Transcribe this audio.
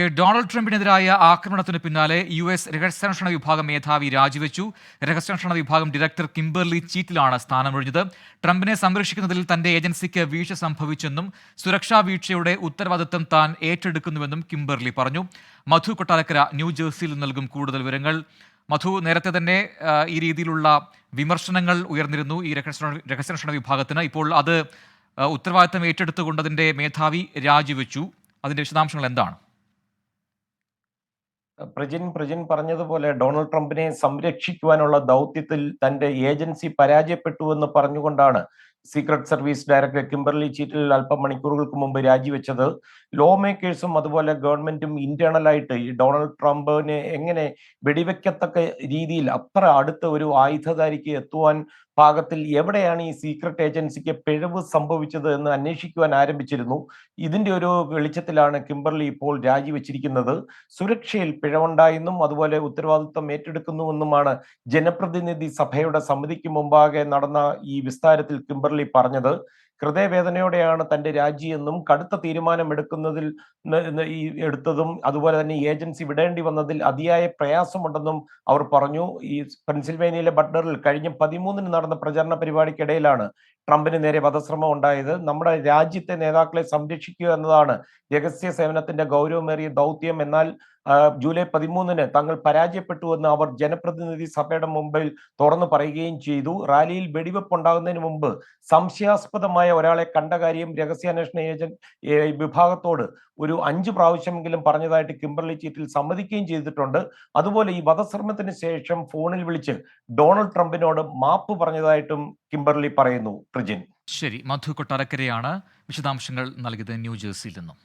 Donald ട്രംപിനെതിരായ ആക്രമണത്തിന് പിന്നാലെ US രഹസ്യാന്വേഷണ വിഭാഗം മേധാവി രാജിവെച്ചു. രഹസ്യാന്വേഷണ വിഭാഗം ഡയറക്ടർ കിംബർലി ചീറ്റിലാണ് സ്ഥാനമൊഴിഞ്ഞത്. ട്രംപിനെ സംരക്ഷിക്കുന്നതിൽ തന്റെ ഏജൻസിക്ക് വീഴ്ച സംഭവിച്ചെന്നും സുരക്ഷാ വീഴ്ചയുടെ ഉത്തരവാദിത്തം താൻ ഏറ്റെടുക്കുന്നുവെന്നും കിംബർലി പറഞ്ഞു. മധു കൊട്ടാരക്കര ന്യൂജേഴ്സിയിൽ നൽകും കൂടുതൽ വിവരങ്ങൾ. മധു, നേരത്തെ തന്നെ ഈ രീതിയിലുള്ള വിമർശനങ്ങൾ ഉയർന്നിരുന്നു ഈ രഹസ്യാന്വേഷണ വിഭാഗത്തിന്. ഇപ്പോൾ അത് ഉത്തരവാദിത്തം ഏറ്റെടുത്തുകൊണ്ട് അതിന്റെ മേധാവി രാജിവെച്ചു. അതിന്റെ വിശദാംശങ്ങൾ എന്താണ്? പ്രജിൻ പറഞ്ഞതുപോലെ ഡൊണാൾഡ് ട്രംപിനെ സംരക്ഷിക്കുവാനുള്ള ദൗത്യത്തിൽ തന്റെ ഏജൻസി പരാജയപ്പെട്ടുവെന്ന് പറഞ്ഞുകൊണ്ടാണ് സീക്രട്ട് സർവീസ് ഡയറക്ടർ കിംബർലി ചീറ്റിൽ അല്പം മണിക്കൂറുകൾക്ക് മുമ്പ് രാജിവെച്ചത്. ലോ മേക്കേഴ്സും അതുപോലെ ഗവൺമെന്റും ഇന്റേണലായിട്ട് ഈ ഡൊണാൾഡ് ട്രംപിനെ എങ്ങനെ വെടിവെക്കത്തക്ക രീതിയിൽ അത്ര അടുത്ത ഒരു ആയുധധാരിക്ക് എത്തുവാൻ പാകത്തിൽ എവിടെയാണ് ഈ സീക്രട്ട് ഏജൻസിക്ക് പിഴവ് സംഭവിച്ചത് എന്ന് അന്വേഷിക്കുവാൻ ആരംഭിച്ചിരുന്നു. ഇതിന്റെ ഒരു വെളിച്ചത്തിലാണ് കിംബർലി ഇപ്പോൾ രാജിവെച്ചിരിക്കുന്നത്. സുരക്ഷയിൽ പിഴവുണ്ടായെന്നും അതുപോലെ ഉത്തരവാദിത്വം ഏറ്റെടുക്കുന്നുവെന്നുമാണ് ജനപ്രതിനിധി സഭയുടെ സമിതിക്ക് മുമ്പാകെ നടന്ന ഈ വിസ്താരത്തിൽ കിംബർലി പറഞ്ഞത്. ഹൃദയവേദനയോടെയാണ് തന്റെ രാജിയെന്നും കടുത്ത തീരുമാനമെടുക്കുന്നതിൽ എടുത്തതും അതുപോലെ തന്നെ ഏജൻസി വിടേണ്ടി വന്നതിൽ അതിയായ പ്രയാസമുണ്ടെന്നും അവർ പറഞ്ഞു. ഈ പെൻസിൽവേനിയയിലെ ബട്ട്ലറിൽ കഴിഞ്ഞ 13-ന് നടന്ന പ്രചരണ പരിപാടിക്കിടയിലാണ് ട്രംപിന് നേരെ വധശ്രമം ഉണ്ടായത്. നമ്മുടെ രാജ്യത്തെ നേതാക്കളെ സംരക്ഷിക്കുക എന്നതാണ് രഹസ്യ സേവനത്തിന്റെ ഗൗരവമേറിയ ദൗത്യം. എന്നാൽ ജൂലൈ 13-ന് തങ്ങൾ പരാജയപ്പെട്ടുവെന്ന് അവർ ജനപ്രതിനിധി സഭയുടെ മുമ്പിൽ തുറന്നു പറയുകയും ചെയ്തു. റാലിയിൽ വെടിവെപ്പ് ഉണ്ടാകുന്നതിന് മുമ്പ് സംശയാസ്പദമായ ഒരാളെ കണ്ട കാര്യം രഹസ്യാന്വേഷണ വിഭാഗത്തോട് ഒരു 5 പ്രാവശ്യമെങ്കിലും പറഞ്ഞതായിട്ട് കിംബർലി ചീറ്റിൽ സമ്മതിക്കുകയും ചെയ്തിട്ടുണ്ട്. അതുപോലെ ഈ വധശ്രമത്തിന് ശേഷം ഫോണിൽ വിളിച്ച് ഡൊണാൾഡ് ട്രംപിനോട് മാപ്പ് പറഞ്ഞതായിട്ടും കിംബർലി പറയുന്നു. പ്രജിൻ. ശരി, മധു കൊട്ടാരക്കരയാണ് വിശദാംശങ്ങൾ നൽകിയത് ന്യൂജേഴ്സിയിൽ നിന്നും.